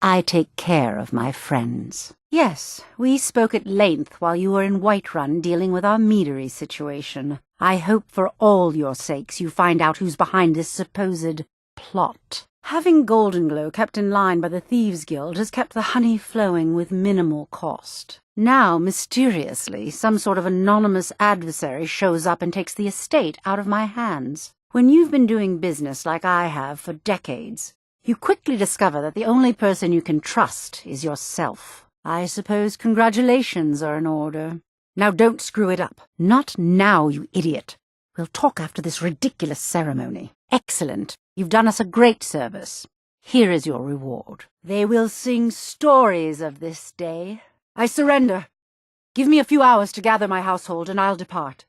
I take care of my friends. Yes, we spoke at length while you were in Whiterun dealing with our meadery situation. I hope for all your sakes you find out who's behind this supposed plot. Having Goldenglow kept in line by the Thieves' Guild has kept the honey flowing with minimal cost. Now, mysteriously, some sort of anonymous adversary shows up and takes the estate out of my hands. When you've been doing business like I have for decades, you quickly discover that the only person you can trust is yourself. I suppose congratulations are in order. Now don't screw it up. Not now, you idiot. We'll talk after this ridiculous ceremony. Excellent. You've done us a great service. Here is your reward. They will sing stories of this day. I surrender. Give me a few hours to gather my household and I'll depart.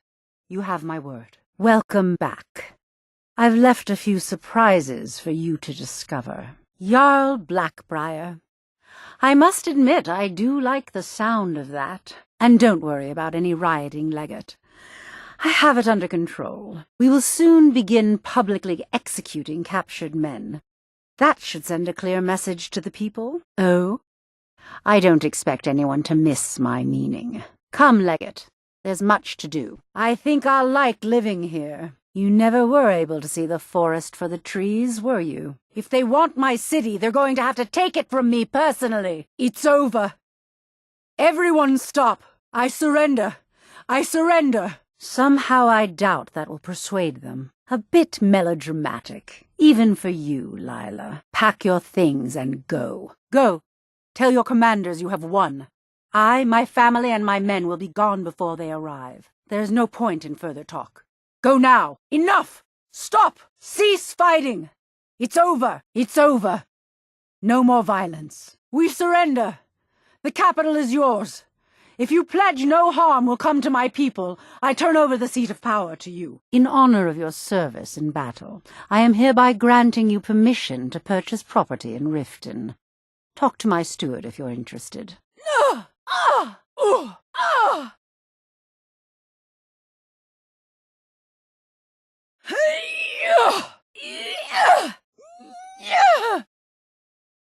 You have my word. Welcome back. I've left a few surprises for you to discover. Jarl Black-Briar. I must admit I do like the sound of that. And don't worry about any rioting legate. I have it under control. We will soon begin publicly executing captured men. That should send a clear message to the people. Oh? I don't expect anyone to miss my meaning. Come, legate. There's much to do. I think I'll like living here. You never were able to see the forest for the trees, were you? If they want my city, they're going to have to take it from me personally. It's over. Everyone stop. I surrender. I surrender. Somehow I doubt that will persuade them. A bit melodramatic, even for you, Lila. Pack your things and go. Go. Tell your commanders you have won. I, my family, and my men will be gone before they arrive. There's no point in further talk. Go now. Enough! Stop! Cease fighting! It's over. It's over. No more violence. We surrender. The capital is yours. If you pledge no harm will come to my people, I turn over the seat of power to you. In honor of your service in battle, I am hereby granting you permission to purchase property in Riften. Talk to my steward if you're interested.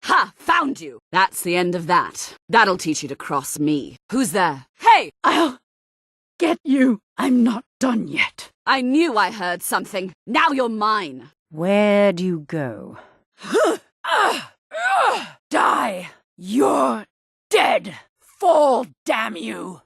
Ha! Found you! That's the end of that. That'll teach you to cross me. Who's there? Hey! I'll get you. I'm not done yet. I knew I heard something. Now you're mine. Where do you go? Die! You're dead! Fall, damn you!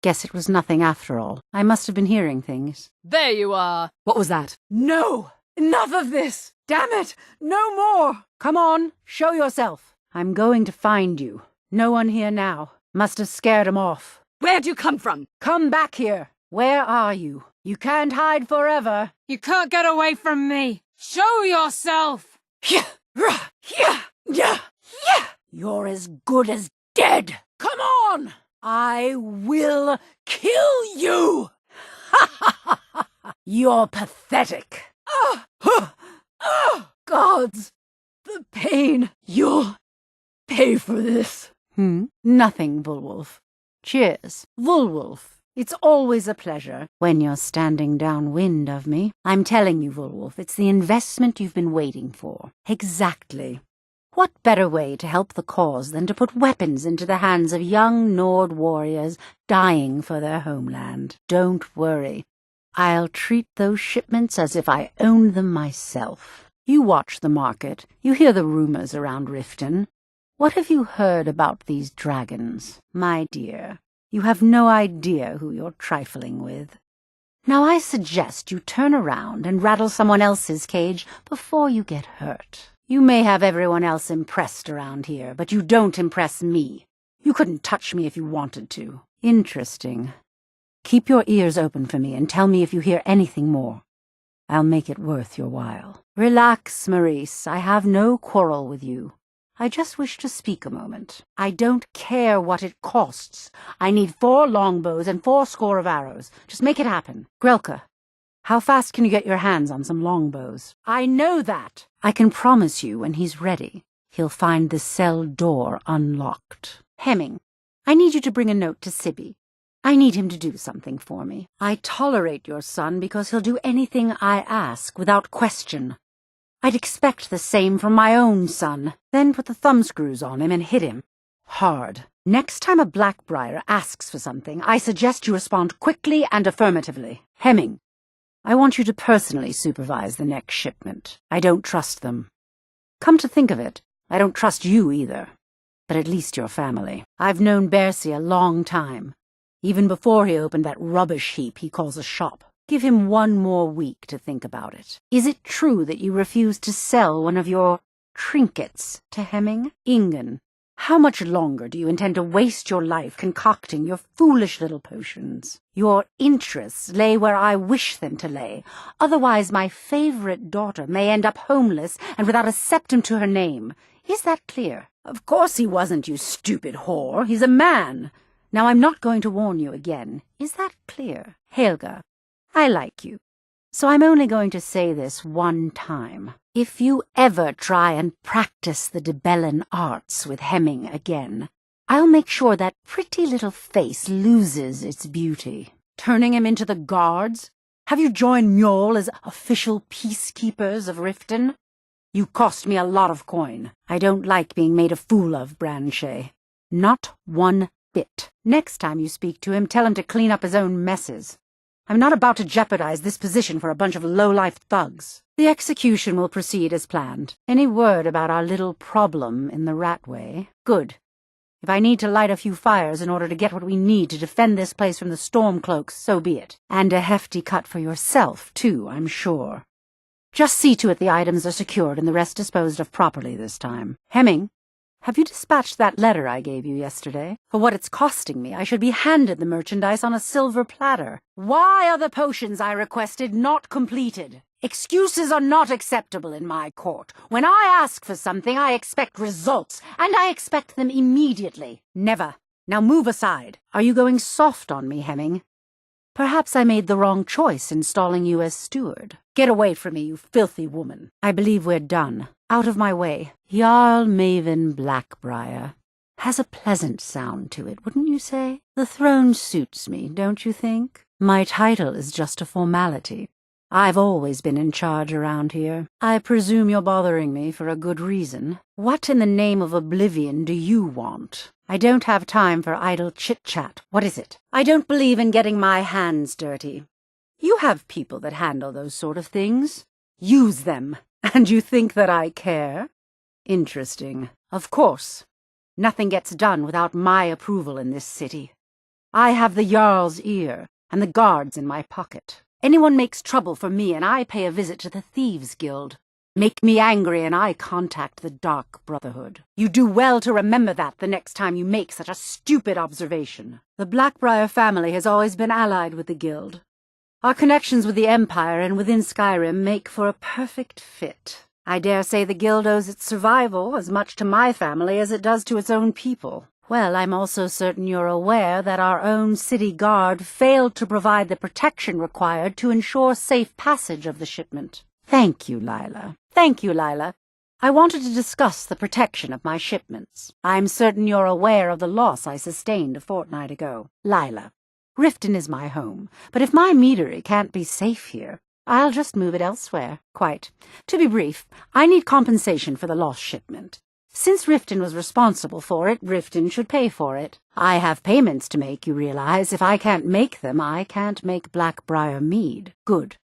Guess it was nothing after all. I must have been hearing things. There you are. What was that? No! Enough of this! Damn it! No more! Come on, show yourself. I'm going to find you. No one here now. Must have scared 'em off. Where'd you come from? Come back here. Where are you? You can't hide forever. You can't get away from me. Show yourself! You're as good as dead. Come on! I will kill you! You're pathetic. Gods! The pain! You'll pay for this. Nothing, Volwulf. Cheers. Volwulf. It's always a pleasure when you're standing downwind of me. I'm telling you, Volwulf, it's the investment you've been waiting for. Exactly. What better way to help the cause than to put weapons into the hands of young Nord warriors dying for their homeland? Don't worry. I'll treat those shipments as if I owned them myself. You watch the market. You hear the rumors around Riften. What have you heard about these dragons? My dear, you have no idea who you're trifling with. Now I suggest you turn around and rattle someone else's cage before you get hurt. You may have everyone else impressed around here, but you don't impress me. You couldn't touch me if you wanted to. Interesting. Keep your ears open for me and tell me if you hear anything more. I'll make it worth your while. Relax, Maurice. I have no quarrel with you. I just wish to speak a moment. I don't care what it costs. I need 4 longbows and 80 of arrows. Just make it happen. Grelka, how fast can you get your hands on some longbows? I know that. I can promise you when he's ready, he'll find the cell door unlocked. Hemming, I need you to bring a note to Sibby. I need him to do something for me. I tolerate your son because he'll do anything I ask without question. I'd expect the same from my own son. Then put the thumbscrews on him and hit him. Hard. Next time a Black-Briar asks for something, I suggest you respond quickly and affirmatively. Hemming, I want you to personally supervise the next shipment. I don't trust them. Come to think of it, I don't trust you either. But at least your family. I've known Bercy a long time, even before he opened that rubbish heap he calls a shop. Give him 1 more week to think about it. Is it true that you refused to sell one of your trinkets to Hemming? Ingen, how much longer do you intend to waste your life concocting your foolish little potions? Your interests lay where I wish them to lay. Otherwise my favorite daughter may end up homeless and without a septum to her name. Is that clear? Of course he wasn't, you stupid whore. He's a man. Now I'm not going to warn you again. Is that clear? Helga, I like you. So I'm only going to say this 1 time. If you ever try and practice the Debellan arts with Hemming again, I'll make sure that pretty little face loses its beauty. Turning him into the guards? Have you joined Mjol as official peacekeepers of Riften? You cost me a lot of coin. I don't like being made a fool of, Branche. Not 1 bit. Next time you speak to him, tell him to clean up his own messes. I'm not about to jeopardize this position for a bunch of low-life thugs. The execution will proceed as planned. Any word about our little problem in the Ratway? Good. If I need to light a few fires in order to get what we need to defend this place from the Stormcloaks, so be it. And a hefty cut for yourself, too, I'm sure. Just see to it the items are secured and the rest disposed of properly this time. Hemming, have you dispatched that letter I gave you yesterday? For what it's costing me, I should be handed the merchandise on a silver platter. Why are the potions I requested not completed? Excuses are not acceptable in my court. When I ask for something, I expect results, and I expect them immediately. Never. Now move aside. Are you going soft on me, Hemming? Perhaps I made the wrong choice installing you as steward. Get away from me, you filthy woman. I believe we're done. Out of my way. Jarl Maven Black-Briar. Has a pleasant sound to it, wouldn't you say? The throne suits me, don't you think? My title is just a formality. I've always been in charge around here. I presume you're bothering me for a good reason. What in the name of oblivion do you want? I don't have time for idle chit-chat. What is it? I don't believe in getting my hands dirty. You have people that handle those sort of things. Use them. And you think that I care? Interesting. Of course. Nothing gets done without my approval in this city. I have the Jarl's ear, and the guards in my pocket. Anyone makes trouble for me, and I pay a visit to the Thieves' Guild. Make me angry, and I contact the Dark Brotherhood. You do well to remember that the next time you make such a stupid observation. The Black-Briar family has always been allied with the Guild. Our connections with the Empire and within Skyrim make for a perfect fit. I dare say the Guild owes its survival as much to my family as it does to its own people. Well, I'm also certain you're aware that our own city guard failed to provide the protection required to ensure safe passage of the shipment. Thank you, Lila. Thank you, Lila. I wanted to discuss the protection of my shipments. I'm certain you're aware of the loss I sustained a fortnight ago. Lila, Riften is my home, but if my meadery can't be safe here, I'll just move it elsewhere. Quite. To be brief, I need compensation for the lost shipment. Since Riften was responsible for it, Riften should pay for it. I have payments to make, you realize. If I can't make them, I can't make Black-Briar mead. Good.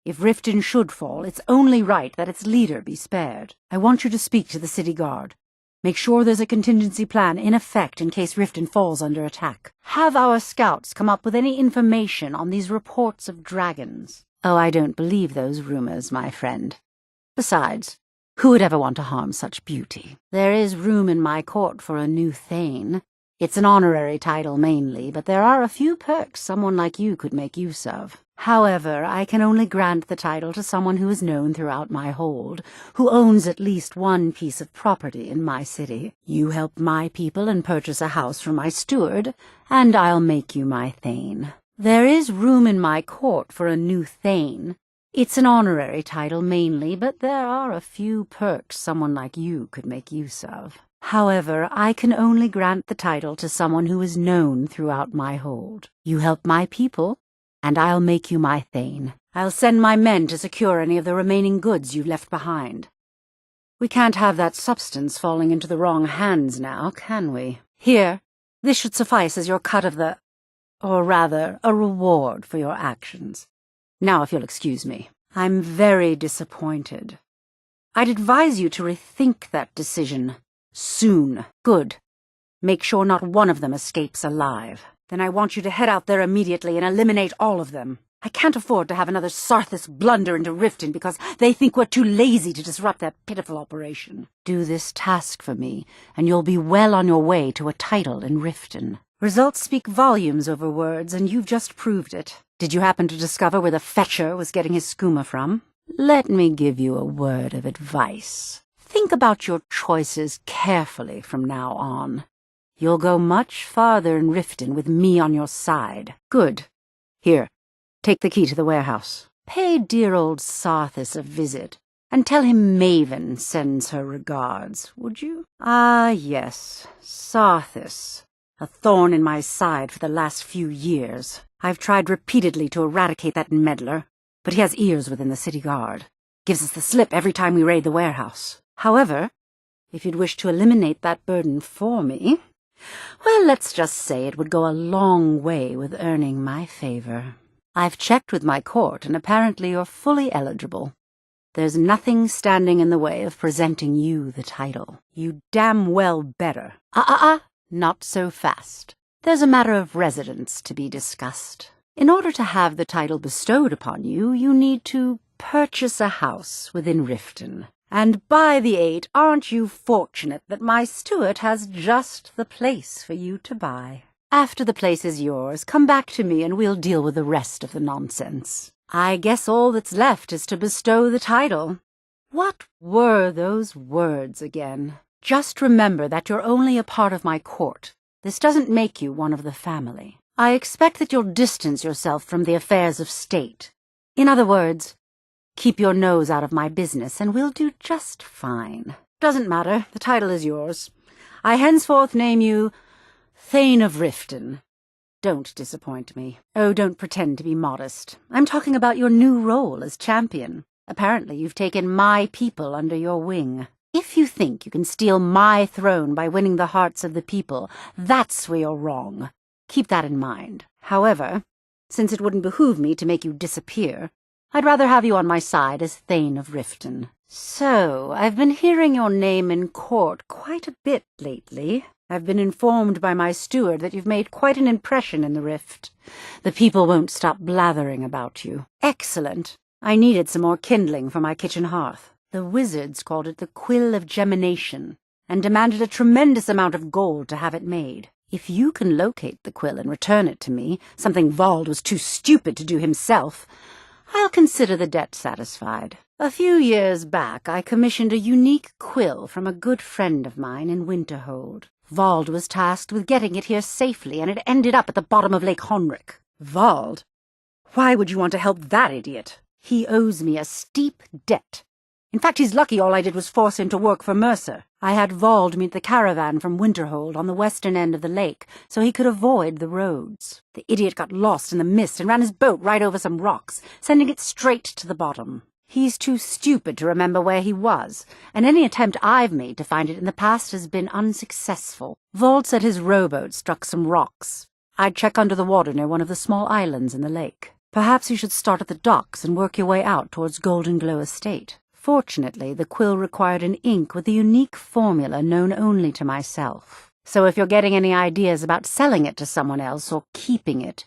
If Riften should fall, it's only right that its leader be spared. I want you to speak to the city guard. Make sure there's a contingency plan in effect in case Riften falls under attack. Have our scouts come up with any information on these reports of dragons. Oh, I don't believe those rumors, my friend. Besides, who would ever want to harm such beauty? There is room in my court for a new Thane. It's an honorary title mainly, but there are a few perks someone like you could make use of. However, I can only grant the title to someone who is known throughout my hold, who owns at least one piece of property in my city. You help my people and purchase a house from my steward, and I'll make you my Thane. There is room in my court for a new Thane. It's an honorary title mainly, but there are a few perks someone like you could make use of. However, I can only grant the title to someone who is known throughout my hold. You help my people, and I'll make you my Thane. I'll send my men to secure any of the remaining goods you've left behind. We can't have that substance falling into the wrong hands now, can we? Here, this should suffice as your cut of the... or rather, a reward for your actions. Now, if you'll excuse me, I'm very disappointed. I'd advise you to rethink that decision. Soon. Good. Make sure not one of them escapes alive. Then I want you to head out there immediately and eliminate all of them. I can't afford to have another Sarthis blunder into Riften because they think we're too lazy to disrupt their pitiful operation. Do this task for me, and you'll be well on your way to a title in Riften. Results speak volumes over words, and you've just proved it. Did you happen to discover where the Fetcher was getting his skooma from? Let me give you a word of advice. Think about your choices carefully from now on. You'll go much farther in Riften with me on your side. Good. Here. Take the key to the warehouse. Pay dear old Sarthis a visit, and tell him Maven sends her regards, would you? Ah, yes, Sarthis. A thorn in my side for the last few years. I've tried repeatedly to eradicate that meddler, but he has ears within the city guard. Gives us the slip every time we raid the warehouse. However, if you'd wish to eliminate that burden for me, well, let's just say it would go a long way with earning my favor. I've checked with my court, and apparently you're fully eligible. There's nothing standing in the way of presenting you the title. You damn well better. Not so fast. There's a matter of residence to be discussed. In order to have the title bestowed upon you, you need to purchase a house within Riften. And by the 8, aren't you fortunate that my steward has just the place for you to buy? After the place is yours, come back to me and we'll deal with the rest of the nonsense. I guess all that's left is to bestow the title. What were those words again? Just remember that you're only a part of my court. This doesn't make you one of the family. I expect that you'll distance yourself from the affairs of state. In other words, keep your nose out of my business and we'll do just fine. Doesn't matter, the title is yours. I henceforth name you Thane of Riften. Don't disappoint me. Oh, don't pretend to be modest. I'm talking about your new role as champion. Apparently you've taken my people under your wing. If you think you can steal my throne by winning the hearts of the people, that's where you're wrong. Keep that in mind. However, since it wouldn't behoove me to make you disappear, I'd rather have you on my side as Thane of Riften. So, I've been hearing your name in court quite a bit lately. I've been informed by my steward that you've made quite an impression in the Rift. The people won't stop blathering about you. Excellent. I needed some more kindling for my kitchen hearth. The wizards called it the Quill of Gemination, and demanded a tremendous amount of gold to have it made. If you can locate the quill and return it to me, something Vald was too stupid to do himself, I'll consider the debt satisfied. A few years back, I commissioned a unique quill from a good friend of mine in Winterhold. Vald was tasked with getting it here safely, and it ended up at the bottom of Lake Honrick. Vald? Why would you want to help that idiot? He owes me a steep debt. In fact, he's lucky all I did was force him to work for Mercer. I had Vald meet the caravan from Winterhold on the western end of the lake, so he could avoid the roads. The idiot got lost in the mist and ran his boat right over some rocks, sending it straight to the bottom. He's too stupid to remember where he was, and any attempt I've made to find it in the past has been unsuccessful. Vald said his rowboat struck some rocks. I'd check under the water near one of the small islands in the lake. Perhaps you should start at the docks and work your way out towards Golden Glow Estate. Fortunately, the quill required an ink with a unique formula known only to myself. So if you're getting any ideas about selling it to someone else or keeping it,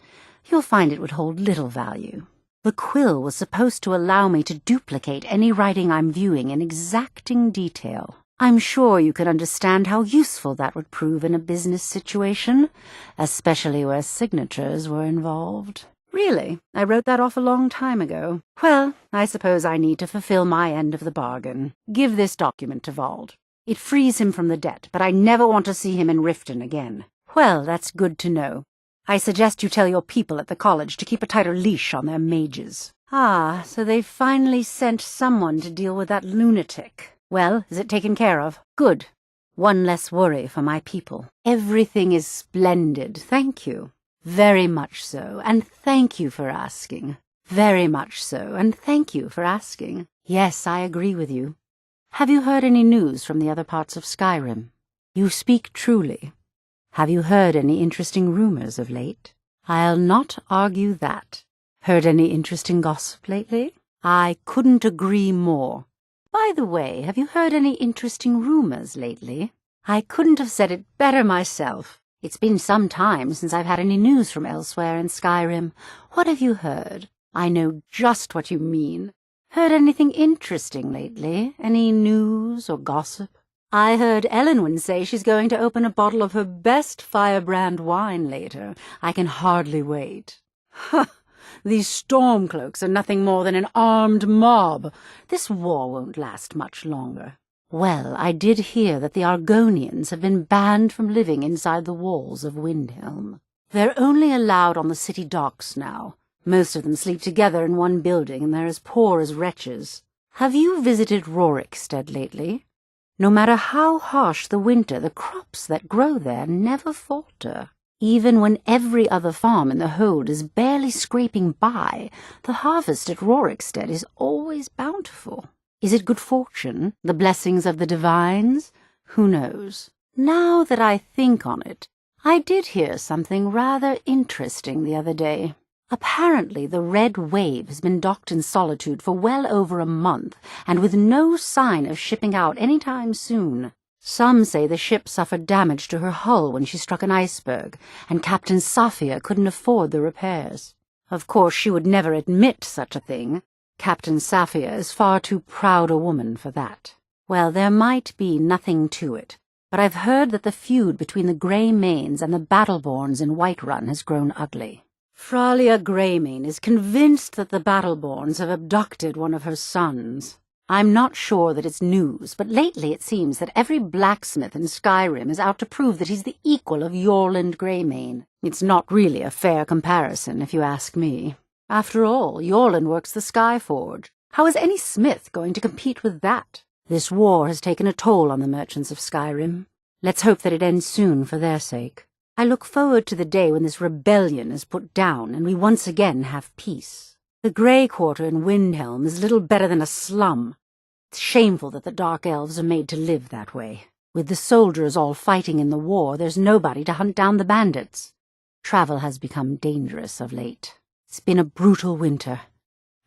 you'll find it would hold little value. The quill was supposed to allow me to duplicate any writing I'm viewing in exacting detail. I'm sure you can understand how useful that would prove in a business situation, especially where signatures were involved. Really, I wrote that off a long time ago. Well, I suppose I need to fulfill my end of the bargain. Give this document to Vald. It frees him from the debt, but I never want to see him in Riften again. Well, that's good to know. I suggest you tell your people at the college to keep a tighter leash on their mages. Ah, so they've finally sent someone to deal with that lunatic. Well, is it taken care of? Good. One less worry for my people. Everything is splendid, thank you. Very much so, and thank you for asking. Very much so, and thank you for asking. Yes, I agree with you. Have you heard any news from the other parts of Skyrim? You speak truly. Have you heard any interesting rumors of late? I'll not argue that. Heard any interesting gossip lately? I couldn't agree more. By the way, have you heard any interesting rumors lately? I couldn't have said it better myself. It's been some time since I've had any news from elsewhere in Skyrim. What have you heard? I know just what you mean. Heard anything interesting lately? Any news or gossip? I heard Elenwen say she's going to open a bottle of her best firebrand wine later. I can hardly wait. Huh! These Stormcloaks are nothing more than an armed mob. This war won't last much longer. Well, I did hear that the Argonians have been banned from living inside the walls of Windhelm. They're only allowed on the city docks now. Most of them sleep together in one building, and they're as poor as wretches. Have you visited Rorikstead lately? No matter how harsh the winter, the crops that grow there never falter. Even when every other farm in the hold is barely scraping by, the harvest at Rorikstead is always bountiful. Is it good fortune? The blessings of the divines? Who knows? Now that I think on it, I did hear something rather interesting the other day. Apparently the Red Wave has been docked in Solitude for well over a month, and with no sign of shipping out any time soon. Some say the ship suffered damage to her hull when she struck an iceberg, and Captain Safia couldn't afford the repairs. Of course, she would never admit such a thing. Captain Safia is far too proud a woman for that. Well, there might be nothing to it, but I've heard that the feud between the Grey Manes and the Battleborns in Whiterun has grown ugly. Fralia Greymane is convinced that the Battleborns have abducted one of her sons. I'm not sure that it's news, but lately it seems that every blacksmith in Skyrim is out to prove that he's the equal of Yorland Greymane. It's not really a fair comparison, if you ask me. After all, Yorland works the Skyforge. How is any smith going to compete with that? This war has taken a toll on the merchants of Skyrim. Let's hope that it ends soon for their sake. I look forward to the day when this rebellion is put down and we once again have peace. The Grey Quarter in Windhelm is little better than a slum. It's shameful that the Dark Elves are made to live that way. With the soldiers all fighting in the war, there's nobody to hunt down the bandits. Travel has become dangerous of late. It's been a brutal winter.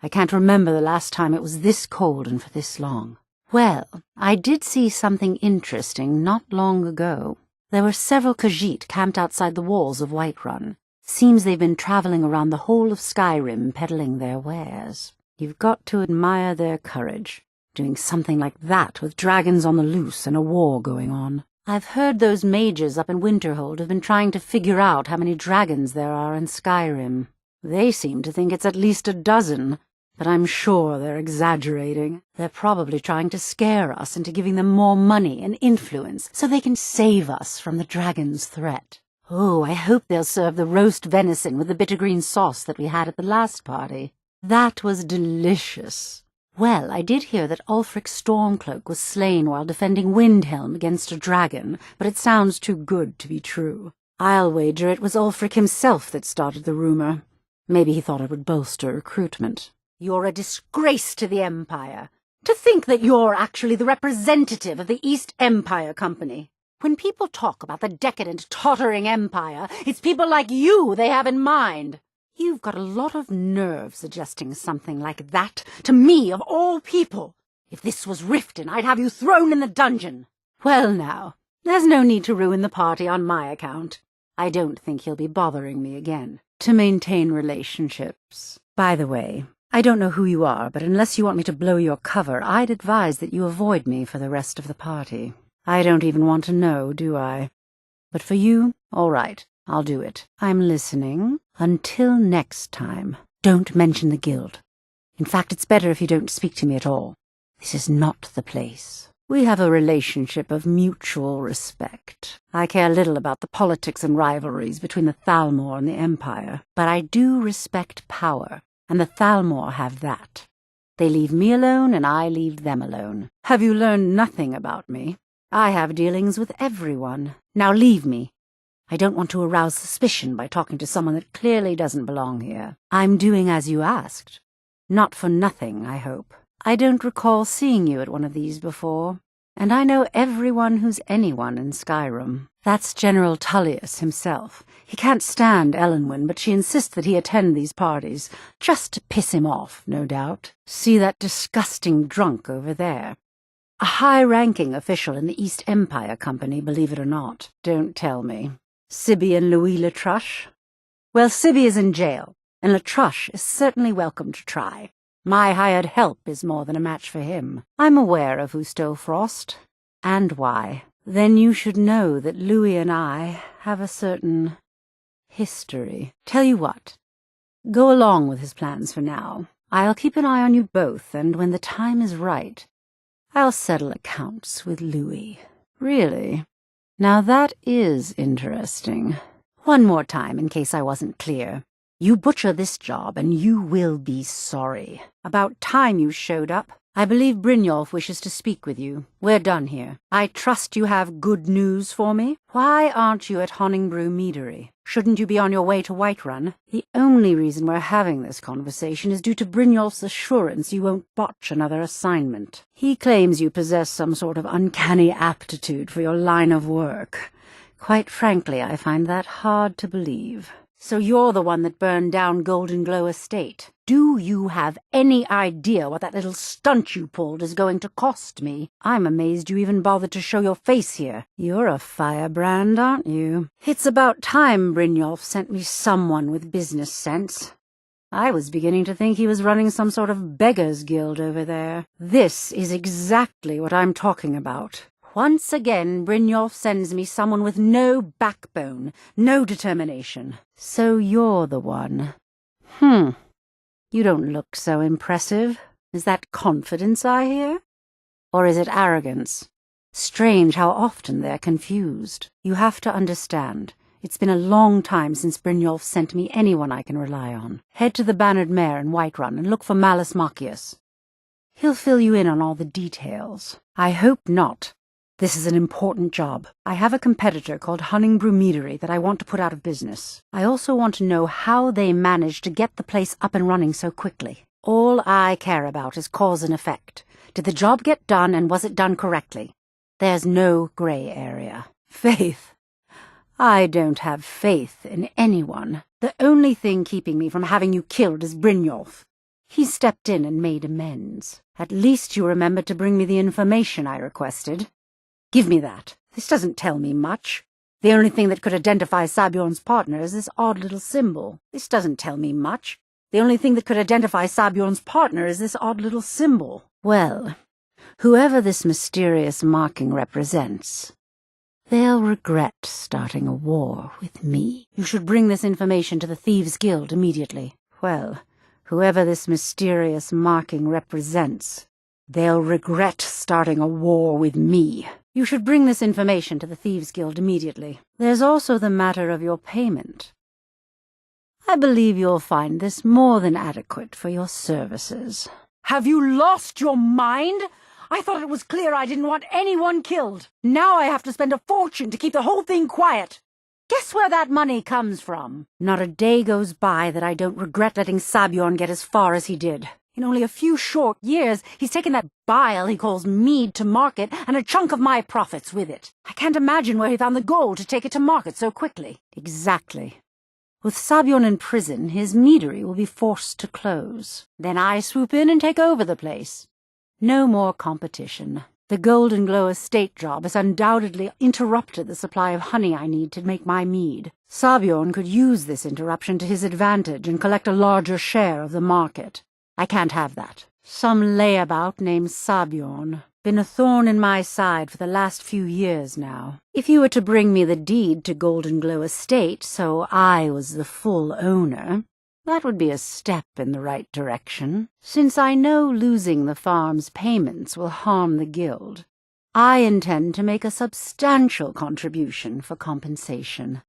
I can't remember the last time it was this cold and for this long. Well, I did see something interesting not long ago. There were several Khajiit camped outside the walls of Whiterun. Seems they've been traveling around the whole of Skyrim peddling their wares. You've got to admire their courage, doing something like that with dragons on the loose and a war going on. I've heard those mages up in Winterhold have been trying to figure out how many dragons there are in Skyrim. They seem to think it's at least a dozen, but I'm sure they're exaggerating. They're probably trying to scare us into giving them more money and influence so they can save us from the dragon's threat. Oh, I hope they'll serve the roast venison with the bitter green sauce that we had at the last party. That was delicious. Well, I did hear that Ulfric Stormcloak was slain while defending Windhelm against a dragon, but it sounds too good to be true. I'll wager it was Ulfric himself that started the rumor. Maybe he thought it would bolster recruitment. You're a disgrace to the Empire. To think that you're actually the representative of the East Empire Company. When people talk about the decadent, tottering empire, it's people like you they have in mind. You've got a lot of nerve suggesting something like that to me, of all people. If this was Riften, I'd have you thrown in the dungeon. Well now, there's no need to ruin the party on my account. I don't think he'll be bothering me again. To maintain relationships. By the way, I don't know who you are, but unless you want me to blow your cover, I'd advise that you avoid me for the rest of the party. I don't even want to know, do I? But for you, all right, I'll do it. I'm listening. Until next time, don't mention the guild. In fact, it's better if you don't speak to me at all. This is not the place. We have a relationship of mutual respect. I care little about the politics and rivalries between the Thalmor and the Empire, but I do respect power, and the Thalmor have that. They leave me alone, and I leave them alone. Have you learned nothing about me? I have dealings with everyone. Now leave me. I don't want to arouse suspicion by talking to someone that clearly doesn't belong here. I'm doing as you asked. Not for nothing, I hope. I don't recall seeing you at one of these before, and I know everyone who's anyone in Skyrim. That's General Tullius himself. He can't stand Elenwen, but she insists that he attend these parties, just to piss him off, no doubt. See that disgusting drunk over there? A high-ranking official in the East Empire Company, believe it or not. Don't tell me. Sibby and Louis Latruche? Well, Sibby is in jail, and Latruche is certainly welcome to try. My hired help is more than a match for him. I'm aware of who stole Frost, and why. Then you should know that Louis and I have a certain history. Tell you what, go along with his plans for now. I'll keep an eye on you both, and when the time is right, I'll settle accounts with Louis. Really? Now that is interesting. One more time, in case I wasn't clear. You butcher this job, and you will be sorry. About time you showed up. I believe Brynjolf wishes to speak with you. We're done here. I trust you have good news for me. Why aren't you at Honningbrew Meadery? Shouldn't you be on your way to Whiterun? The only reason we're having this conversation is due to Brynjolf's assurance you won't botch another assignment. He claims you possess some sort of uncanny aptitude for your line of work. Quite frankly, I find that hard to believe. So you're the one that burned down Golden Glow Estate. Do you have any idea what that little stunt you pulled is going to cost me? I'm amazed you even bothered to show your face here. You're a firebrand, aren't you? It's about time Brynjolf sent me someone with business sense. I was beginning to think he was running some sort of beggars guild over there. This is exactly what I'm talking about. Once again, Brynjolf sends me someone with no backbone, no determination. So you're the one. You don't look so impressive. Is that confidence I hear? Or is it arrogance? Strange how often they're confused. You have to understand. It's been a long time since Brynjolf sent me anyone I can rely on. Head to the Bannered Mare in Whiterun and look for Malus Machius. He'll fill you in on all the details. I hope not. This is an important job. I have a competitor called Honningbrew Meadery that I want to put out of business. I also want to know how they managed to get the place up and running so quickly. All I care about is cause and effect. Did the job get done, and was it done correctly? There's no gray area. Faith. I don't have faith in anyone. The only thing keeping me from having you killed is Brynjolf. He stepped in and made amends. At least you remembered to bring me the information I requested. Give me that. This doesn't tell me much. The only thing that could identify Sabjorn's partner is this odd little symbol. This doesn't tell me much. The only thing that could identify Sabjorn's partner is this odd little symbol. Well, whoever this mysterious marking represents, they'll regret starting a war with me. You should bring this information to the Thieves' Guild immediately. Well, whoever this mysterious marking represents, they'll regret starting a war with me. You should bring this information to the Thieves' Guild immediately. There's also the matter of your payment. I believe you'll find this more than adequate for your services. Have you lost your mind? I thought it was clear I didn't want anyone killed. Now I have to spend a fortune to keep the whole thing quiet. Guess where that money comes from? Not a day goes by that I don't regret letting Sabjorn get as far as he did. In only a few short years, he's taken that bile he calls mead to market, and a chunk of my profits with it. I can't imagine where he found the gold to take it to market so quickly. Exactly. With Sabjorn in prison, his meadery will be forced to close. Then I swoop in and take over the place. No more competition. The Golden Glow Estate job has undoubtedly interrupted the supply of honey I need to make my mead. Sabjorn could use this interruption to his advantage and collect a larger share of the market. I can't have that. Some layabout named Sabjorn. Been a thorn in my side for the last few years now. If you were to bring me the deed to Golden Glow Estate so I was the full owner, that would be a step in the right direction. Since I know losing the farm's payments will harm the guild, I intend to make a substantial contribution for compensation.